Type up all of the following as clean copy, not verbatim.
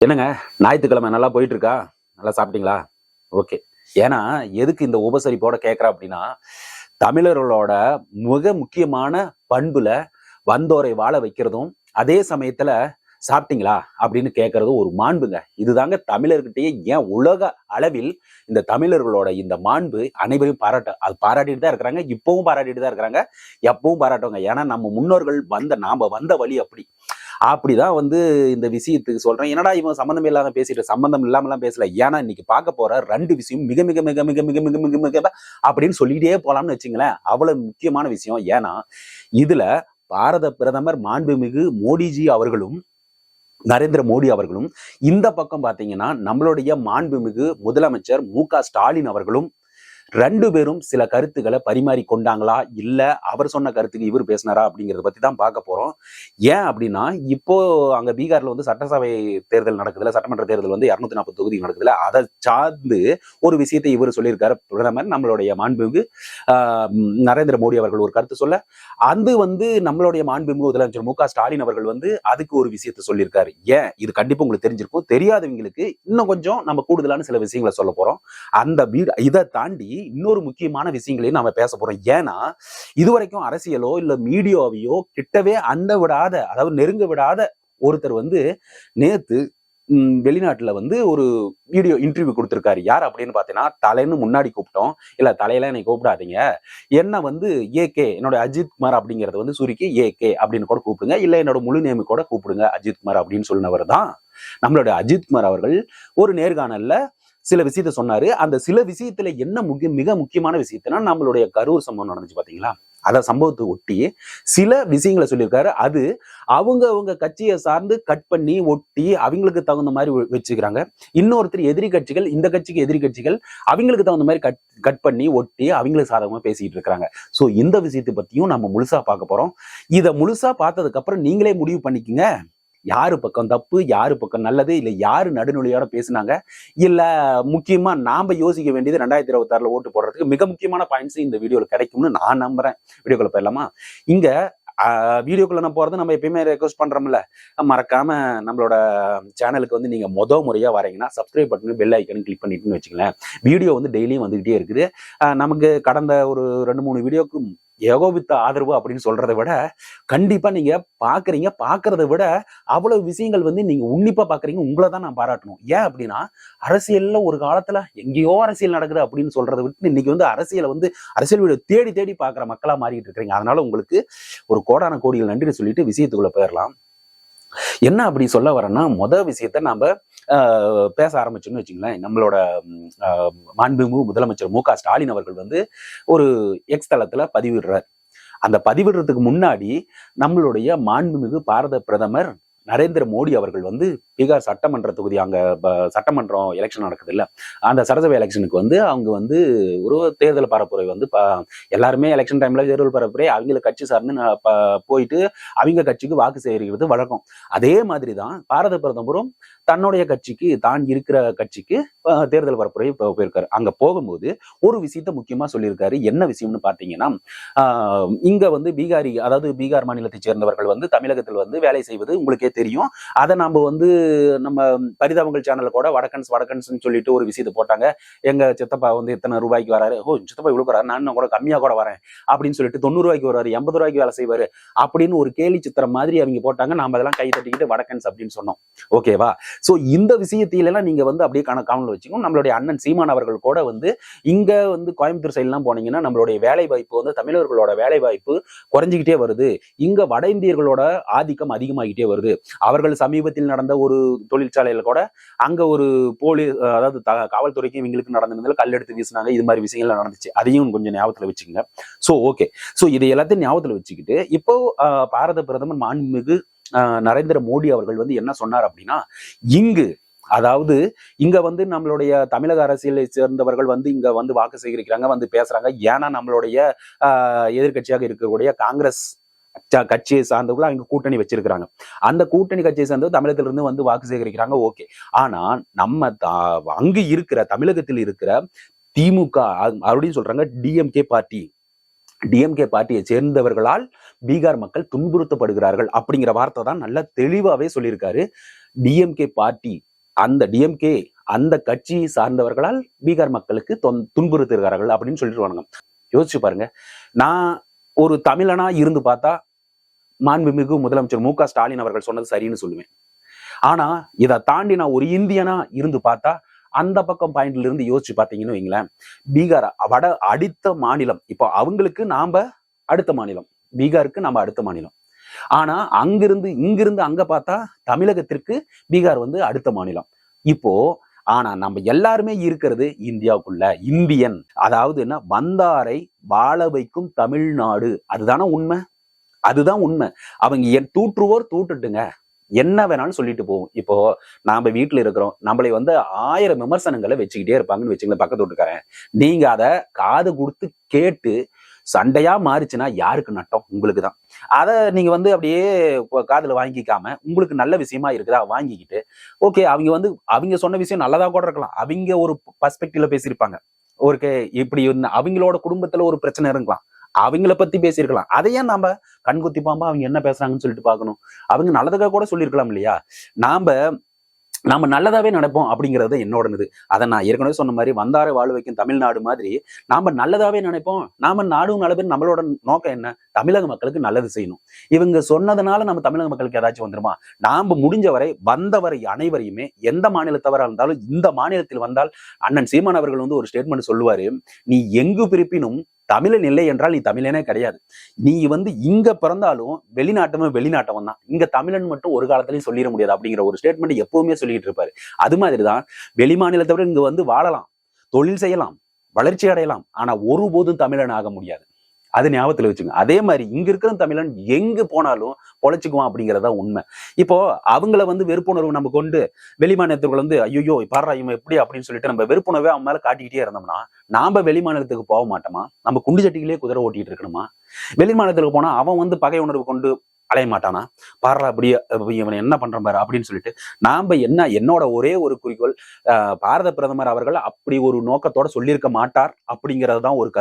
என்னங்க, ஞாயிற்றுக்கிழமை நல்லா போயிட்டு இருக்கா? நல்லா சாப்பிட்டீங்களா? ஓகே. ஏன்னா எதுக்கு இந்த உபசரிப்போட கேட்கிறேன் அப்படின்னா, தமிழர்களோட மிக முக்கியமான பண்புல வந்தோரை வாழ வைக்கிறதும், அதே சமயத்துல சாப்பிட்டீங்களா அப்படின்னு கேட்கறதும் ஒரு மாண்புங்க. இதுதாங்க தமிழர்கிட்டயே ஏன் உலக அளவில் இந்த தமிழர்களோட இந்த மாண்பு அனைவரையும் அது பாராட்டிட்டு தான் இருக்கிறாங்க. இப்பவும் பாராட்டிட்டு தான் இருக்கிறாங்க. எப்பவும் பாராட்டுவாங்க. ஏன்னா நம்ம முன்னோர்கள் நாம வந்த வழி அப்படி. அப்படிதான் இந்த விஷயத்துக்கு சொல்றேன். என்னடா இவன் சம்பந்தம் இல்லாத பேசிட்டு, சம்பந்தம் இல்லாமலாம் பேசல. ஏன்னா இன்னைக்கு பார்க்க போற 2 விஷயம் மிக மிக மிக மிக மிக மிக மிக மிக அப்படின்னு சொல்லிட்டே போலாம்னு வச்சுங்களேன். அவ்வளவு முக்கியமான விஷயம். ஏன்னா இதுல பாரத பிரதமர் மாண்புமிகு மோடிஜி அவர்களும், நரேந்திர மோடி அவர்களும், இந்த பக்கம் பாத்தீங்கன்னா நம்மளுடைய மாண்புமிகு முதலமைச்சர் மு.க.ஸ்டாலின் அவர்களும் 2 பேரும் சில கருத்துக்களை பரிமாறி கொண்டாங்களா, இல்ல அவர் சொன்ன கருத்துக்கு இவர் பேசினாரா அப்படிங்கறத பத்தி தான் பார்க்க போறோம். ஏன் அப்படின்னா, இப்போ அங்க பீகார்ல சட்டசபை தேர்தல் நடக்குதுல, சட்டமன்ற தேர்தல் 240 தொகுதி நடக்குதுல, அதை சார்ந்து ஒரு விஷயத்தை இவர் சொல்லியிருக்காரு. பிரதமர் நம்மளுடைய மாண்புமிகு நரேந்திர மோடி அவர்கள் ஒரு கருத்து சொல்ல, நம்மளுடைய மாண்புமிகு முதலமைச்சர் மு.க.ஸ்டாலின் அவர்கள் அதுக்கு ஒரு விஷயத்தை சொல்லியிருக்காரு. ஏன் இது கண்டிப்பா உங்களுக்கு தெரிஞ்சிருக்கும். தெரியாதவங்களுக்கு இன்னும் கொஞ்சம் நம்ம கூடுதலான சில விஷயங்களை சொல்ல போறோம். இதை தாண்டி இன்னொரு முக்கியமான விஷயங்களையும் நாம பேச போறோம். ஏன்னா இதுவரைக்கும் அரசியலோ இல்ல மீடியாவையோ கிட்டவே விடாத, அதாவது நெருங்க விடாத ஒருத்தர் நேத்து வெளிநாட்டுல ஒரு வீடியோ இன்டர்வியூ கொடுத்திருக்காரு. யார் அப்படின்னு பாத்தீங்கன்னா, தலைன்னு முன்னாடி கூப்பிட்டோம். இல்ல தலையெல்லாம் என்னை கூப்பிடாதீங்க, என்ன ஏகே, என்னோட அஜித் குமார் அப்படிங்கறது சுருக்கி ஏகே அப்படின்னு கூட கூப்பிடுங்க, இல்ல என்னோட முழு நேமு கூட கூப்பிடுங்க அஜித் குமார் அப்படின்னு சொன்னவர் தான் நம்மளோட அஜித் குமார் அவர்கள். ஒரு நேர்காணல்ல சில விஷயத்த சொன்னாரு. அந்த சில விஷயத்துல என்ன மிக முக்கியமான விஷயத்தினா, நம்மளுடைய கரூர் சம்பவம் நடந்துச்சு பாத்தீங்களா, அத சம்பவத்தை ஒட்டி சில விஷயங்களை சொல்லியிருக்காரு. அது அவங்க கட்சியை சார்ந்து கட் பண்ணி ஒட்டி அவங்களுக்கு தகுந்த மாதிரி வச்சுக்கிறாங்க. இன்னொருத்தர் எதிரி கட்சிகள், இந்த கட்சிக்கு எதிரி கட்சிகள் அவங்களுக்கு தகுந்த மாதிரி கட் பண்ணி ஒட்டி அவங்களுக்கு சாதகமா பேசிட்டு இருக்கிறாங்க. சோ இந்த விஷயத்தை பத்தியும் நம்ம முழுசா பார்க்க போறோம். இதை முழுசா பார்த்ததுக்கு அப்புறம் நீங்களே முடிவு பண்ணிக்கங்க, யாரு பக்கம் தப்பு, யாரு பக்கம் நல்லது, இல்ல யாரு நடுநிலையோட பேசினாங்க, இல்ல முக்கியமா நாம யோசிக்க வேண்டியது 2026 ஓட்டு போடுறதுக்கு மிக முக்கியமான பாயிண்ட்ஸ் இந்த வீடியோல கிடைக்கும்னு நான் நம்புறேன். வீடியோக்குள்ள போயிடலாமா? இங்க வீடியோக்குள்ள நான் போறது நம்ம எப்பயுமே ரெக்வஸ்ட் பண்றோம்ல, மறக்காம நம்மளோட சேனலுக்கு நீங்க முறையா வரீங்கன்னா subscribe button, bell icon click பண்ணிட்டுன்னு வச்சுங்களேன். வீடியோ டெய்லியும் வந்துகிட்டே இருக்குது. நமக்கு கடந்த ஒரு 2-3 வீடியோக்கு ஏகோபித்த ஆதரவு அப்படின்னு சொல்றதை விட, கண்டிப்பா நீங்க பாக்குறதை விட அவ்வளவு விஷயங்கள் நீங்க உன்னிப்பா பாக்குறீங்க. உங்களை தான் நான் பாராட்டணும். ஏன் அப்படின்னா, அரசியல்ல ஒரு காலத்துல எங்கேயோ அரசியல் நடக்குது அப்படின்னு சொல்றதை விட்டு இன்னைக்கு அரசியல் வீடியோ தேடி தேடி பாக்குற மக்களா மாறிட்டு இருக்கிறீங்க. அதனால உங்களுக்கு ஒரு கோடான கோடிகள் நன்றி சொல்லிட்டு விஷயத்துக்குள்ள போயிடலாம். என்ன அப்படி சொல்ல வரேன்னா, விஷயத்த நாம பேச ஆரம்பிச்சோம்னு வச்சுங்களேன். நம்மளோட மாண்புமிகு முதலமைச்சர் மு.க.ஸ்டாலின் அவர்கள் ஒரு எக்ஸ் தளத்துல பதிவிடுறார். அந்த பதிவிடுறதுக்கு முன்னாடி நம்மளுடைய மாண்புமிகு பாரத பிரதமர் நரேந்திர மோடி அவர்கள் பீகார் சட்டமன்ற தொகுதி, அங்க சட்டமன்றம் எலெக்ஷன் நடக்குது இல்ல, அந்த சட்டசபை எலெக்ஷனுக்கு அவங்க ஒரு தேர்தல் பரப்புரை எல்லாருமே எலெக்ஷன் டைம்ல தேர்தல் பரப்புரை அவங்க கட்சி சார்ந்து போயிட்டு அவங்க கட்சிக்கு வாக்கு சேகரிக்கிறது வழக்கம். அதே மாதிரிதான் பாரத பிரதமரும் தன்னுடைய கட்சிக்கு, தான் இருக்கிற கட்சிக்கு தேர்தல் பரப்புரை போயிருக்காரு. அங்க போகும்போது ஒரு விஷயத்த முக்கியமா சொல்லியிருக்காரு. என்ன விஷயம்னு பாத்தீங்கன்னா, இங்க பீகாரி, அதாவது பீகார் மாநிலத்தை சேர்ந்தவர்கள் தமிழகத்தில் வேலை செய்வது உங்களுக்கே தெரியும். அதை நம்ம பரிதாபங்கள் சேனல்ல கூட வடக்கன்ஸ் சொல்லிட்டு ஒரு விஷயத்தை போட்டாங்க. எங்க சித்தப்பா இத்தனை ரூபாய்க்கு வராரு, சித்தப்பா இவ்வளவு வராரு, நான் கூட கம்மியா கூட வரேன் அப்படின்னு சொல்லிட்டு 90 ரூபாய்க்கு வராரு, 80 ரூபாய்க்கு வேலை செய்வாரு அப்படின்னு ஒரு கேலி சித்திரம் மாதிரி அவங்க போட்டாங்க. நாம அதெல்லாம் கை தட்டிக்கிட்டு வடக்கன்ஸ் அப்படின்னு சொன்னோம். ஓகேவா? சோ இந்த விஷயத்திலாம் நீங்க அப்படியே கவனம் வச்சுக்கணும். நம்மளுடைய அண்ணன் சீமான் அவர்கள் கூட இங்க கோயம்புத்தூர் சைடு எல்லாம் போனீங்கன்னா நம்மளுடைய வேலை வாய்ப்பு தமிழர்களோட வேலை வாய்ப்பு குறைஞ்சிக்கிட்டே வருது, இங்க வட இந்தியர்களோட ஆதிக்கம் அதிகமாகிட்டே வருது. அவர்கள் சமீபத்தில் நடந்த ஒரு தொழிற்சாலையில கூட அங்க ஒரு போலீஸ், அதாவது காவல்துறைக்கு இவங்களுக்கு நடந்ததுல கல் எடுத்து வீசினாங்க. இது மாதிரி விஷயங்கள் நடந்துச்சு. அதையும் கொஞ்சம் ஞாபகத்துல வச்சுக்கோங்க. So okay. சோ இதை எல்லாத்தையும் ஞாபகத்துல வச்சுக்கிட்டு இப்போ பாரத பிரதமர் மாண்புமிகு நரேந்திர மோடி அவர்கள் என்ன சொன்னார் அப்படின்னா, அதாவது இங்க நம்மளுடைய தமிழக அரசியலை சேர்ந்தவர்கள் இங்க வாக்கு சேகரிக்கிறாங்க, பேசுறாங்க. ஏன்னா நம்மளுடைய எதிர்கட்சியாக இருக்கக்கூடிய காங்கிரஸ் கட்சியை சார்ந்தவர்கள் அங்க கூட்டணி வச்சிருக்கிறாங்க. அந்த கூட்டணி கட்சியை சார்ந்தவர் தமிழகத்துல இருந்து வாக்கு சேகரிக்கிறாங்க. ஓகே. ஆனா நம்ம அங்கு இருக்கிற தமிழகத்தில் இருக்கிற திமுக அப்படின்னு சொல்றாங்க, டிஎம்கே பார்ட்டியை சேர்ந்தவர்களால் பீகார் மக்கள் துன்புறுத்தப்படுகிறார்கள் அப்படிங்கிற வார்த்தை தான் நல்லா தெளிவாவே சொல்லியிருக்காரு. டிஎம்கே பார்ட்டி அந்த டிஎம்கே அந்த கட்சி சார்ந்தவர்களால் பீகார் மக்களுக்கு துன்புறுத்துகிறார்கள் அப்படின்னு சொல்லிடுவாங்க. யோசிச்சு பாருங்க. நான் ஒரு தமிழனா இருந்து பார்த்தா மாண்புமிகு முதலமைச்சர் மு க ஸ்டாலின் அவர்கள் சொன்னது சரின்னு சொல்லுவேன். ஆனா இதை தாண்டி நான் ஒரு இந்தியனா இருந்து பார்த்தா அந்த பக்கம் பாயிண்ட்ல இருந்து யோசிச்சு பார்த்தீங்கன்னு வைங்களேன், பீகார் அடுத்த மாநிலம். இப்போ அவங்களுக்கு நாம அடுத்த மாநிலம், பீகாருக்கு நாம அடுத்த மாநிலம். ஆனா இங்கிருந்து அங்க பார்த்தா தமிழகத்திற்கு பீகார் வந்து அடுத்த மாநிலம். இப்போ ஆனா நம்ம எல்லாருமே இருக்கிறது இந்தியாவுக்குள்ள, இந்தியன். அதாவது என்ன, வந்தாரை வாழ வைக்கும் தமிழ்நாடு. அதுதான் உண்மை. அவங்க தூற்றுவோர் தூட்டுட்டுங்க, என்ன வேணாலும் சொல்லிட்டு போவோம். இப்போ நாம வீட்டுல இருக்கிறோம், நம்மளை வந்து 1000 விமர்சனங்களை வச்சுக்கிட்டே இருப்பாங்கன்னு வச்சுங்களேன் பக்கத்து வீட்டுக்காரன். நீங்க அதை காது கொடுத்து கேட்டு சண்டையா மாறிச்சுன்னா யாருக்கு நட்டம்? உங்களுக்கு தான். அதை நீங்க வந்து அப்படியே காதுல வாங்கிக்காம உங்களுக்கு நல்ல விஷயமா இருக்குதா வாங்கிக்கிட்டு, ஓகே அவங்க சொன்ன விஷயம் நல்லதா கூட இருக்கலாம், அவங்க ஒரு பர்ஸ்பெக்டிவ்ல பேசியிருப்பாங்க. இப்படி அவங்களோட குடும்பத்துல ஒரு பிரச்சனை இருக்கலாம், அவங்கள பத்தி பேசியிருக்கலாம். அதையே நாம கண்குத்தி பாம்பா அவங்க என்ன பேசுறாங்கன்னு சொல்லிட்டு பார்க்கணும். அவங்க நல்லதுக்காக கூட சொல்லியிருக்கலாம் இல்லையா? நாம நல்லதாவே நினைப்போம் அப்படிங்கிறது என்னோடனது. அதை நான் ஏற்கனவே சொன்ன மாதிரி வந்தாரை வாழ வைக்கும் தமிழ்நாடு மாதிரி நாம நல்லதாவே நினைப்போம். நாம நாடும் நல்லதுன்னு நம்மளோட நோக்கம் என்ன? தமிழக மக்களுக்கு நல்லது செய்யணும். இவங்க சொன்னதுனால நம்ம தமிழக மக்களுக்கு ஏதாச்சும் வந்துருமா? நாம முடிஞ்சவரை வந்தவரை அனைவரையுமே, எந்த மாநிலத்தவராக இருந்தாலும் இந்த மாநிலத்தில் வந்தால், அண்ணன் சீமான் அவர்கள் வந்து ஒரு ஸ்டேட்மெண்ட் சொல்லுவாரு, நீ எங்கு பிரிப்பினும் தமிழன் இல்லை என்றால் நீ தமிழனே கிடையாது. நீ வந்து இங்க பிறந்தாலும் வெளிநாட்டவன் தான், இங்க தமிழன் மட்டும் ஒரு காலத்திலையும் சொல்லிட முடியாது அப்படிங்கிற ஒரு ஸ்டேட்மெண்ட் எப்பவுமே சொல்லிட்டு இருப்பாரு. அது மாதிரிதான் வெளி மாநிலத்தோட இங்க வந்து வாழலாம், தொழில் செய்யலாம், வளர்ச்சி அடையலாம், ஆனா ஒருபோதும் தமிழன் ஆக முடியாது. அது ஞாபகத்துல வச்சுங்க. அதே மாதிரி இங்க இருக்கிற தமிழன் எங்க போனாலும் பொழைச்சுக்குவான் அப்படிங்கறதா உண்மை. இப்போ அவங்கள வந்து வெறுப்புணர்வு நம்ம கொண்டு வெளிமாநிலத்துக்குள்ள வந்து ஐயோ பாடுறா இவன் எப்படி அப்படின்னு சொல்லிட்டு நம்ம வெறுப்புணர்வே அவன் மேல காட்டிக்கிட்டே இருந்தோம்னா நாம வெளிமாநிலத்துக்கு போக மாட்டோமா? நம்ம குண்டு சட்டிகளே குதிரை ஓட்டிட்டு இருக்கணுமா? வெளிமாநிலத்துக்கு போனா அவன் வந்து பகை உணர்வு கொண்டு அலைய மாட்டானா? பாடுறா அப்படியே இவன் என்ன பண்றான் பாரு அப்படின்னு சொல்லிட்டு நாம என்னோட ஒரே ஒரு குறிக்கோள், பாரத பிரதமர் அவர்கள் அப்படி ஒரு நோக்கத்தோட சொல்லியிருக்க மாட்டார் அப்படிங்கிறது தான் ஒரு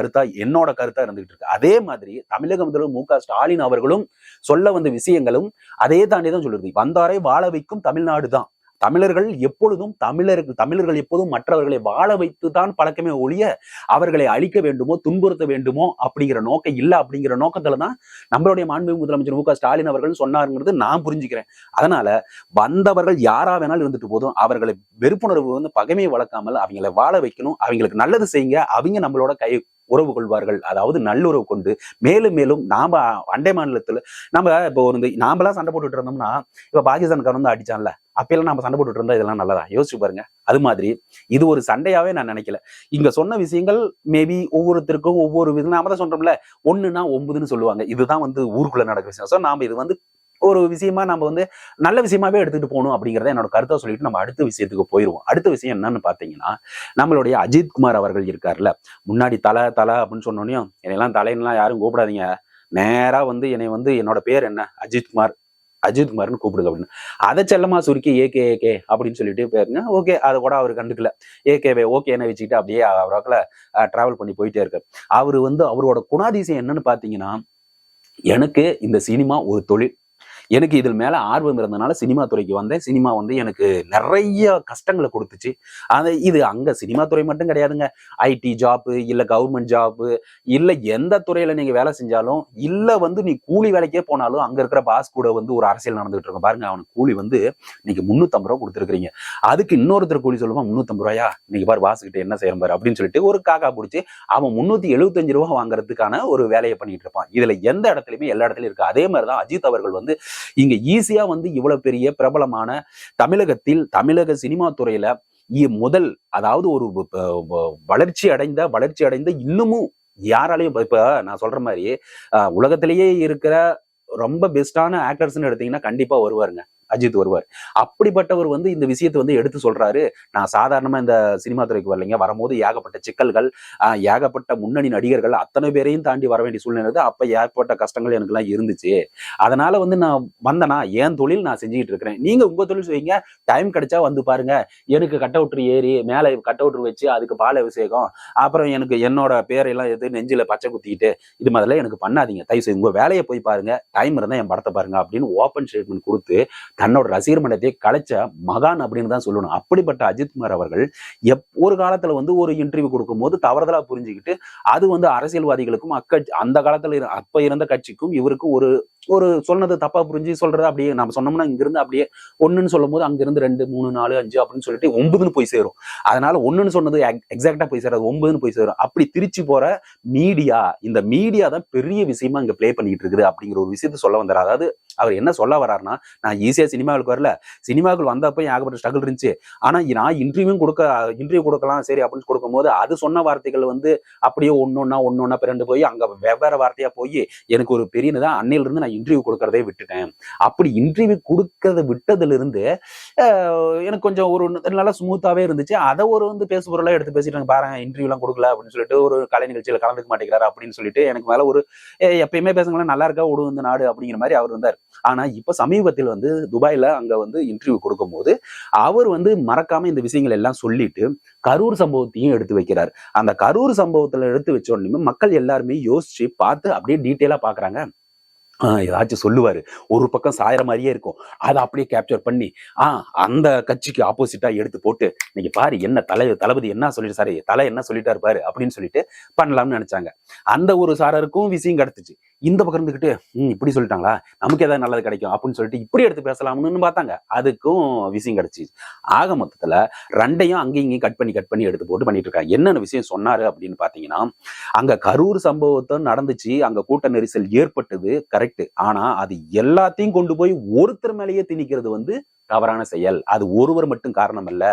என்னோட கருத்தா இருந்துகிட்டு இருக்கு. அதே மாதிரி தமிழக முதல்வர் மு க ஸ்டாலின் அவர்களும் சொல்ல வந்த விஷயங்களும் அதே தாண்டிதான் சொல்லுது. வந்தாரை வாழ வைக்கும் தமிழ்நாடு தான். தமிழர்கள் எப்போதும் மற்றவர்களை வாழ வைத்துதான் பழக்கமே ஒழிய அவர்களை அழிக்க வேண்டுமோ துன்புறுத்த வேண்டுமோ அப்படிங்கிற நோக்கம் இல்லை. அப்படிங்கிற நோக்கத்துலதான் நம்மளுடைய மாண்புமிகு முதலமைச்சர் மு க ஸ்டாலின் அவர்கள் சொன்னாருங்கிறது நான் புரிஞ்சுக்கிறேன். அதனால வந்தவர்கள் யாரா வேணாலும் இருந்துட்டு போதும், அவர்களை வெறுப்புணர்வு வந்து பகைமையை வளர்க்காமல் அவங்களை வாழ வைக்கணும், அவங்களுக்கு நல்லது செய்யுங்க, அவங்க நம்மளோட உறவு கொள்வார்கள். அதாவது நல்லுறவு கொண்டு மேலும் மேலும் நாம அண்டை மாநிலத்துல இப்போ நாமெல்லாம் சண்டை போட்டுட்டு இருந்தோம்னா, இப்ப பாகிஸ்தானுக்கு வந்து அடிச்சான்ல, அப்பெல்லாம் நம்ம சண்டை போட்டுட்டு இருந்தா இதெல்லாம் நல்லதா? யோசிச்சு பாருங்க. அது மாதிரி இது ஒரு சண்டையாவே நான் நினைக்கல. இங்க சொன்ன விஷயங்கள் மேபி ஒவ்வொருத்தருக்கும் ஒவ்வொரு விதம். நாம தான் சொல்றோம்ல, 1ன்னா 9ன்னு சொல்லுவாங்க. இதுதான் வந்து ஊருக்குள்ள நடக்கிற விஷயம். ஸோ நாம இது வந்து ஒரு விஷயமா நம்ம வந்து நல்ல விஷயமாவே எடுத்துட்டு போகணும் அப்படிங்கிறத என்னோட கருத்தை சொல்லிட்டு நம்ம அடுத்த விஷயத்துக்கு போயிருவோம். அடுத்த விஷயம் என்னன்னு பாத்தீங்கன்னா, நம்மளுடைய அஜித் குமார் அவர்கள் இருக்காருல்ல, முன்னாடி தலை அப்படின்னு சொன்னோன்னே என்னையெல்லாம் தலைன்னுலாம் யாரும் கூப்பிடாதீங்க, நேரா வந்து என்னை வந்து என்னோட பேர் என்ன அஜித் குமார்னு கூப்பிடுங்க அப்படின்னு அதை செல்லமா சுருக்கி ஏகே அப்படின்னு சொல்லிட்டு போயிருங்க. ஓகே, அதை கூட அவர் கண்டுக்கல. ஏகேவே ஓகே என்ன வச்சுக்கிட்டு அப்படியே அவராக்குல டிராவல் பண்ணி போயிட்டே இருக்காரு. அவரு வந்து அவரோட குணாதிசயம் என்னன்னு பாத்தீங்கன்னா, எனக்கு இந்த சினிமா ஒரு தொழில், எனக்கு இதில் மேல ஆர்வம் இருந்தனால சினிமா துறைக்கு வந்தேன். சினிமா வந்து எனக்கு நிறைய கஷ்டங்களை கொடுத்துச்சு. இது அங்க சினிமா துறை மட்டும் கிடையாதுங்க, ஐடி ஜாப்பு இல்ல கவர்மெண்ட் ஜாப்பு இல்ல எந்த துறையில நீங்க வேலை செஞ்சாலும் இல்ல வந்து நீ கூலி வேலைக்கே போனாலும் அங்க இருக்கிற பாஸ் கூட வந்து ஒரு அரசியல் நடந்துகிட்டு இருக்கும் பாருங்க. அவனுக்கு கூலி வந்து நீங்க 350 ரூபா கொடுத்துருக்கீங்க, அதுக்கு இன்னொருத்தர் கூலி சொல்லுவான் 350 ரூபாயா, இன்னைக்கு பாரு பாஸ் கிட்ட என்ன செய்யறோம் பாரு அப்படின்னு சொல்லிட்டு ஒரு காக்கா பிடிச்சி அவன் 375 ரூபா வாங்குறதுக்கான ஒரு வேலையை பண்ணிட்டு இருப்பான். இதுல எந்த இடத்துலயுமே எல்லா இடத்துலயும் இருக்கு. அதே மாதிரிதான் அஜித் அவர்கள் வந்து இங்க ஈஸியா வந்து இவ்வளவு பெரிய பிரபலமான தமிழக சினிமா துறையில முதல், அதாவது ஒரு வளர்ச்சி அடைந்த இன்னமும் யாராலையும் இப்ப நான் சொல்ற மாதிரி உலகத்திலேயே இருக்கிற ரொம்ப பெஸ்டான ஆக்டர்ஸ்ன்னு எடுத்தீங்கன்னா கண்டிப்பா வருவாருங்க, அஜித் வருவார். அப்படிப்பட்டவர் வந்து இந்த விஷயத்தை வந்து எடுத்து சொல்றாரு. நான் சாதாரணமா இந்த சினிமா துறைக்கு வரலைங்க, வரும்போது ஏகப்பட்ட சிக்கல்கள், ஏகப்பட்ட முன்னணி நடிகர்கள் அத்தனை பேரையும் தாண்டி வர வேண்டிய சூழ்நிலை, அப்ப ஏற்பட்ட கஷ்டங்கள் எனக்கு எல்லாம் இருந்துச்சு. அதனால வந்து நான் வந்தனா என் தொழில் நான் செஞ்சுக்கிட்டு இருக்கிறேன், நீங்க உங்க தொழில் செய்யுங்க, டைம் கிடைச்சா வந்து பாருங்க, எனக்கு கட் அவுட்ரு ஏறி மேலே கட் அவுட்ரு வச்சு அதுக்கு பால் அபிஷேகம், அப்புறம் எனக்கு என்னோட பேரையெல்லாம் எது நெஞ்சில பச்சை குத்திக்கிட்டு இது மாதிரிலாம் எனக்கு பண்ணாதீங்க, தயவு செய்து உங்க வேலையை போய் பாருங்க, டைம் இருந்தா என் படத்தை பாருங்க அப்படின்னு ஓப்பன் ஸ்டேட்மெண்ட் கொடுத்து தன்னோட ரசிகர் மன்றத்தை கலைச்ச மகான் அப்படின்னு தான் சொல்லணும். அப்படிப்பட்ட அஜித்குமார் அவர்கள் ஒரு காலத்துல வந்து ஒரு இன்டர்வியூ கொடுக்கும் போது தவறுதலா புரிஞ்சுக்கிட்டு அது வந்து அரசியல்வாதிகளுக்கும் அந்த காலத்துல அப்ப இருந்த கட்சிக்கும் இவருக்கும் ஒரு ஒரு சொன்னது தப்பா புரிஞ்சு சொல்றது அப்படியே நம்ம சொன்னோம்னா இங்கிருந்து அப்படியே ஒண்ணுன்னு சொல்லும் போது அங்கிருந்து 2, 3, 4, 5 அப்படின்னு சொல்லிட்டு 9ன்னு போய் சேரும். அதனால ஒண்ணுன்னு சொன்னது எக்ஸாக்டா போய் சேராது, 9ன்னு போய் சேரும். அப்படி திருச்சி போற மீடியா, இந்த மீடியா தான் பெரிய விஷயமா இங்க பிளே பண்ணிட்டு இருக்குது அப்படிங்கிற ஒரு விஷயத்த சொல்ல வந்தாரு. அதாவது அவர் என்ன சொல்ல வர்றாருன்னா, நான் ஈஸியா சினிமாவுக்கு வரல, சினிமாவுக்கு வந்தப்ப ஏகப்பட்ட ஸ்ட்ரகிள் இருந்துச்சு. ஆனா நான் இன்டர்வியூ கொடுக்கலாம் சரி அப்படின்னு கொடுக்கும் போது அது சொன்ன வார்த்தைகள் வந்து அப்படியே ஒன்னொன்னா பிறண்டு போய் அங்க வெவ்வேறு வார்த்தையா போய் எனக்கு ஒரு பெரியதான் அன்னையில இருந்து நான் இன்டர்வியூ கொடுக்கறதே விட்டுட்டேன். அப்படி இன்டர்வியூ கொடுக்கறத விட்டதுல இருந்து எனக்கு கொஞ்சம் ஒரு நல்லா ஸ்மூத்தாவே இருந்துச்சு. அதை ஒரு வந்து பேசுபொருளா எடுத்து பேசிட்டாங்க, பாருங்க இன்டர்வியூ எல்லாம் கொடுக்கல அப்படின்னு சொல்லிட்டு, ஒரு கலை நிகழ்ச்சியில கலந்துக்க மாட்டேங்கிறாரு அப்படின்னு சொல்லிட்டு எனக்கு மேல ஒரு எப்பயுமே பேசுங்களேன் நல்லா இருக்கா விடு வந்து நாடு அப்படிங்கிற மாதிரி அவர் இருந்தார். ஆனா இப்ப சமீபத்தில் வந்து துபாயில அங்க வந்து இன்டர்வியூ கொடுக்கும் போது அவர் வந்து மறக்காம இந்த விஷயங்கள் எல்லாம் சொல்லிட்டு கரூர் சம்பவத்தையும் எடுத்து வைக்கிறார். அந்த கரூர் சம்பவத்துல எடுத்து வச்ச உடனே மக்கள் எல்லாருமே யோசிச்சு பார்த்து அப்படியே டீட்டெயிலா பாக்குறாங்க. ஏதாச்சும் சொல்லுவாரு, ஒரு பக்கம் சாயற மாதிரியே இருக்கும், அதை அப்படியே கேப்சர் பண்ணி அந்த கட்சிக்கு ஆப்போசிட்டா எடுத்து போட்டு நீங்க பாரு என்ன தளபதி என்ன சொல்லிட்டு சாரி தலை என்ன சொல்லிட்டாரு பாரு அப்படின்னு சொல்லிட்டு பண்ணலாம்னு நினைச்சாங்க. அந்த ஒரு சாரருக்கும் விஷயம் கிடைச்சிச்சு. இந்த பக்கம் இருந்துகிட்டு இப்படி சொல்லிட்டாங்களா, நமக்கு ஏதாவது நல்லது கிடைக்கும் அப்படின்னு சொல்லிட்டு இப்படி எடுத்து பேசலாம்னு பார்த்தாங்க, அதுக்கும் விஷயம் கிடைச்சிச்சு. ஆக மொத்தத்துல ரெண்டையும் அங்கேயும் இங்கேயும் கட் பண்ணி எடுத்து போட்டு பண்ணிட்டு இருக்காங்க. என்னென்ன விஷயம் சொன்னாரு அப்படின்னு பாத்தீங்கன்னா, அங்க கரூர் சம்பவத்தை நடந்துச்சு, அங்க கூட்ட நெரிசல் ஏற்பட்டது கரெக்ட். ஆனா அது எல்லாத்தையும் கொண்டு போய் ஒருத்தர் மேலேயே திணிக்கிறது வந்து தவறான செயல். அது ஒருவர் மட்டும் காரணம் அல்ல,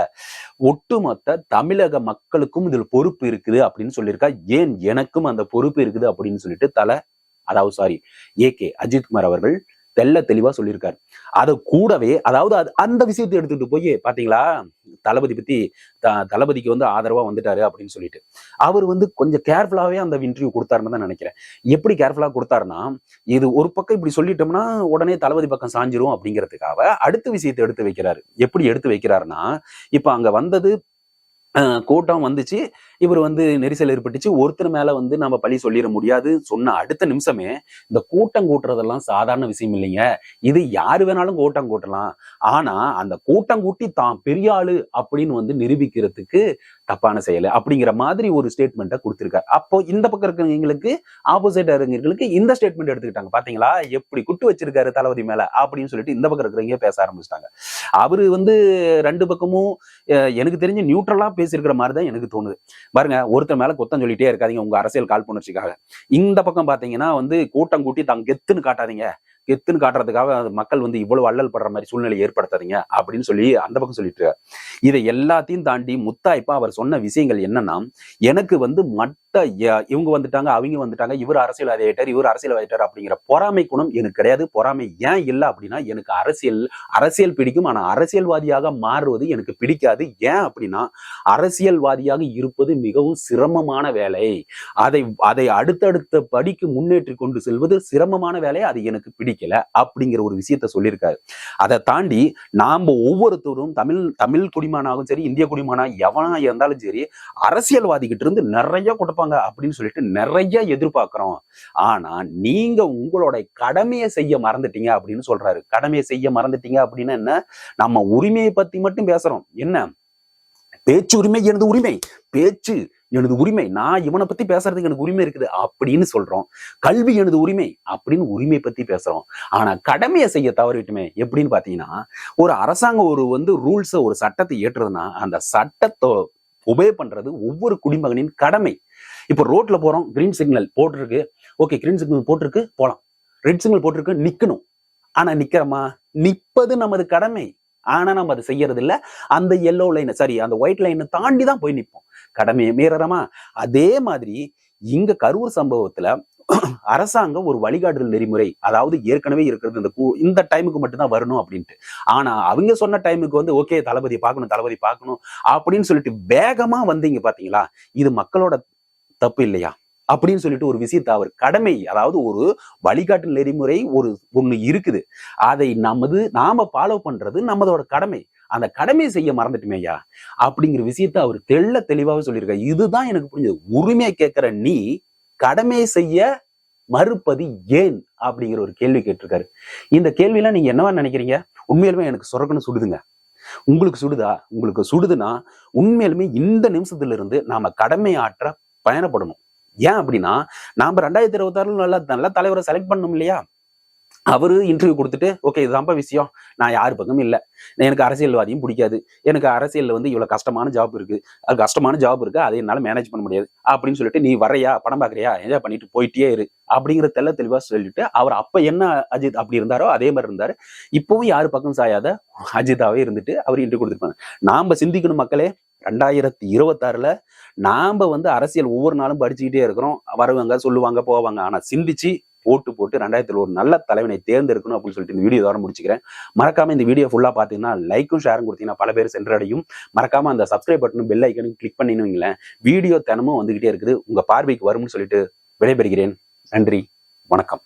ஒட்டுமொத்த தமிழக மக்களுக்கும் இதில் பொறுப்பு இருக்குது அப்படின்னு சொல்லியிருக்கா. ஏன் எனக்கும் அந்த பொறுப்பு இருக்குது அப்படின்னு சொல்லிட்டு ஏகே அஜித்குமார் அவர்கள் தெல்ல தெளிவா சொல்லியிருக்காரு. அது கூடவே அதாவது அந்த விஷயத்தை எடுத்துட்டு போய் பாத்தீங்களா, தளபதி பத்தி தளபதிக்கு வந்து ஆதரவா வந்துட்டாரு அப்படின்னு சொல்லிட்டு அவர் வந்து கொஞ்சம் கேர்ஃபுல்லாவே அந்த இன்டர்வியூ கொடுத்தாருன்னு தான் நினைக்கிறேன். எப்படி கேர்ஃபுல்லா கொடுத்தாருன்னா, இது ஒரு பக்கம் இப்படி சொல்லிட்டோம்னா உடனே தளபதி பக்கம் சாஞ்சிரும் அப்படிங்கிறதுக்காக அடுத்த விஷயத்தை எடுத்து வைக்கிறாரு. எப்படி எடுத்து வைக்கிறாருன்னா, இப்ப அங்க வந்தது கூட்டம் வந்துச்சு, இவர் வந்து நெரிசல் ஏற்பட்டுச்சு, ஒருத்தர் மேல வந்து நம்ம பழி சொல்லிட முடியாது சொன்ன அடுத்த நிமிஷமே இந்த கூட்டம் கூட்டுறதெல்லாம் சாதாரண விஷயம் இல்லைங்க, இது யாரு வேணாலும் கூட்டம் கூட்டலாம், ஆனா அந்த கூட்டம் கூட்டி தான் பெரிய ஆளு அப்படின்னு வந்து நிரூபிக்கிறதுக்கு தப்பான செயல் அப்படிங்கிற மாதிரி ஒரு ஸ்டேட்மெண்ட்டை கொடுத்திருக்காரு. அப்போ இந்த பக்கம் இருக்கிறவங்களுக்கு ஆப்போசிட் இருக்கிறவங்களுக்கு இந்த ஸ்டேட்மெண்ட் எடுத்துக்கிட்டாங்க. பாத்தீங்களா எப்படி குட்டு வச்சிருக்காரு தளபதி மேல அப்படின்னு சொல்லிட்டு இந்த பக்கம் இருக்கிறவங்க பேச ஆரம்பிச்சிட்டாங்க. அவரு வந்து ரெண்டு பக்கமும் எனக்கு தெரிஞ்சு நியூட்ரலா பேசியிருக்கிற மாதிரி தான் எனக்கு தோணுது. பாருங்க, ஒருத்தர் மேல குத்தம் சொல்லிட்டே இருக்காதீங்க உங்க அரசியல் காழ்ப்புணர்ச்சிக்காக. இந்த பக்கம் பாத்தீங்கன்னா வந்து கூட்டம் கூட்டி தான் கெத்துன்னு காட்டாதீங்க, கெத்துன்னு காட்டுறதுக்காக மக்கள் வந்து இவ்வளவு அல்லல் படுற மாதிரி சூழ்நிலை ஏற்படுத்தாதீங்க அப்படின்னு சொல்லி அந்த பக்கம் சொல்லிட்டு இருக்காரு. இதை எல்லாத்தையும் தாண்டி முத்தாய்ப்பா அவர் சொன்ன விஷயங்கள் என்னன்னா, எனக்கு வந்து இவங்க வந்துட்டாங்க அவங்க வந்துட்டாங்க, இவர் அரசியல்வாதி ஆயிட்டார் அப்படிங்கிற பொறாமை குணம் எனக்கு கிடையாது. பொறாமை ஏன் இல்லை அப்படின்னா, எனக்கு அரசியல் பிடிக்கும், ஆனா அரசியல்வாதியாக மாறுவது எனக்கு பிடிக்காது. ஏன் அப்படின்னா, அரசியல்வாதியாக இருப்பது மிகவும் சிரமமான வேலை, அதை அடுத்தடுத்த படிக்கு முன்னேற்றி கொண்டு செல்வது சிரமமான வேலை, அது எனக்கு பிடிக்கல அப்படிங்கிற ஒரு விஷயத்த சொல்லியிருக்காரு. அதை தாண்டி நாம ஒவ்வொருத்தரும் தமிழ் குடிமகனாகவும் சரி, இந்திய குடிமகனா எவனா இருந்தாலும் சரி, அரசியல்வாதி கிட்ட இருந்து நிறைய கொடுப்பாங்க அப்படின்னு சொல்லிட்டு நிறைய எதிர்பார்க்கிறோம். ஆனா நீங்க உங்களோட கடமையை செய்ய மறந்துட்டீங்க அப்படின்னு சொல்றாரு. கடமையை செய்ய மறந்துட்டீங்க அப்படின்னா என்ன, நம்ம உரிமையை பத்தி மட்டும் பேசுறோம். என்ன பேச்சு உரிமை எனது உரிமை, பேச்சு எனது உரிமை, நான் இவனை பத்தி பேசுறதுக்கு எனக்கு உரிமை இருக்குது அப்படின்னு சொல்றோம். கல்வி எனது உரிமை அப்படின்னு உரிமை பத்தி பேசுறோம். ஆனா கடமையை செய்ய தவறிட்டுமே. எப்படின்னு பாத்தீங்கன்னா, ஒரு அரசாங்கம் ஒரு ரூல்ஸ் ஒரு சட்டத்தை ஏற்றுறதுன்னா அந்த சட்டத்தை ஒபே பண்றது ஒவ்வொரு குடிமகனின் கடமை. இப்ப ரோட்ல போறோம், கிரீன் சிக்னல் போட்டிருக்கு, ஓகே கிரீன் சிக்னல் போட்டிருக்கு போலாம், ரெட் சிக்னல் போட்டிருக்கு நிக்கணும். ஆனா நிக்கிறோமா? நிப்பது நமது கடமை, ஆனா நம்ம அதை செய்யறது இல்ல. அந்த எல்லோ லைன் அந்த ஒயிட் லைனை தாண்டி தான் போய் நிற்போம். கடமையை மீறறமா? அதே மாதிரி இங்க கரூர் சம்பவத்துல அரசாங்கம் ஒரு வழிகாட்டுதல் நெறிமுறை, அதாவது ஏற்கனவே இருக்கிறது இந்த டைமுக்கு மட்டும்தான் வரணும் அப்படின்ட்டு. ஆனா அவங்க சொன்ன டைமுக்கு வந்து ஓகே தளபதி பார்க்கணும் அப்படின்னு சொல்லிட்டு வேகமா வந்தீங்க பாத்தீங்களா, இது மக்களோட தப்பு இல்லையா அப்படின்னு சொல்லிட்டு ஒரு விஷயத்தை அவர் கடமை, அதாவது ஒரு வழிகாட்டு நெறிமுறை ஒண்ணு இருக்குது, அதை நாம ஃபாலோ பண்றது நம்மளோட கடமை. அந்த கடமையை செய்ய மறந்துட்டுமே ஐயா அப்படிங்கிற விஷயத்த அவர் தெளிவாக சொல்லியிருக்காரு. இதுதான் எனக்கு புரிஞ்சது. உரிமையை கேட்கிற நீ கடமையை செய்ய மறுப்பது ஏன் அப்படிங்கிற ஒரு கேள்வி கேட்டிருக்காரு. இந்த கேள்வியெல்லாம் நீங்க என்னவா நினைக்கிறீங்க? உண்மையிலுமே எனக்கு சொரக்குன்னு சுடுதுங்க. உங்களுக்கு சுடுதா? உங்களுக்கு சுடுதுன்னா உண்மையிலுமே இந்த நிமிஷத்துல இருந்து நாம கடமை ஆற்ற பயணப்படணும். ஏன் அப்படின்னா நாம 2026 நல்ல நல்ல தலைவரை செலக்ட் பண்ணணும் இல்லையா? அவரு இன்டர்வியூ கொடுத்துட்டு ஓகே இதுதான்ப்பா விஷயம், நான் யாரு பக்கமும் இல்லை, எனக்கு அரசியல்வாதியும் பிடிக்காது, எனக்கு அரசியல்ல வந்து இவ்வளவு கஷ்டமான ஜாப் இருக்கு, அது கஷ்டமான ஜாப் இருக்கு, அதை என்னால மேனேஜ் பண்ண முடியாது அப்படின்னு சொல்லிட்டு நீ வரையா படம் பாக்குறியா என்ஜாய் பண்ணிட்டு போயிட்டே இரு அப்படிங்கிற தெளிவா சொல்லிட்டு அவர் அப்ப என்ன அஜித் அப்படி இருந்தாரோ அதே மாதிரி இருந்தாரு. இப்பவும் யாரு பக்கம் சாயாத அஜிதாவே இருந்துட்டு அவர் இன்டர்வியூ கொடுத்துருப்பாங்க. நாம சிந்திக்கணும் மக்களே. 2026 நாம வந்து அரசியல் ஒவ்வொரு நாளும் படிச்சுக்கிட்டே இருக்கிறோம், வருவாங்க சொல்லுவாங்க போவாங்க, ஆனா சிந்திச்சு ஓட்டு போட்டு 2000 ஒரு நல்ல தலைவனை தேர்ந்தெடுக்கணும் அப்படின்னு சொல்லிட்டு இந்த வீடியோ இதோட முடிச்சுக்கிறேன். மறக்காம இந்த வீடியோ ஃபுல்லா பாத்தீங்கன்னா லைக்கும் ஷேரும் கொடுத்தீங்கன்னா பல பேர் சென்றடையும். மறக்காம அந்த சப்ஸ்கிரைப் பட்டனும் பெல் ஐக்கனும் கிளிக் பண்ணினீங்களேன், வீடியோ தினமும் வந்துகிட்டே இருக்குது, உங்க பார்வைக்கு வரும்னு சொல்லிட்டு விடைபெறுகிறேன். நன்றி, வணக்கம்.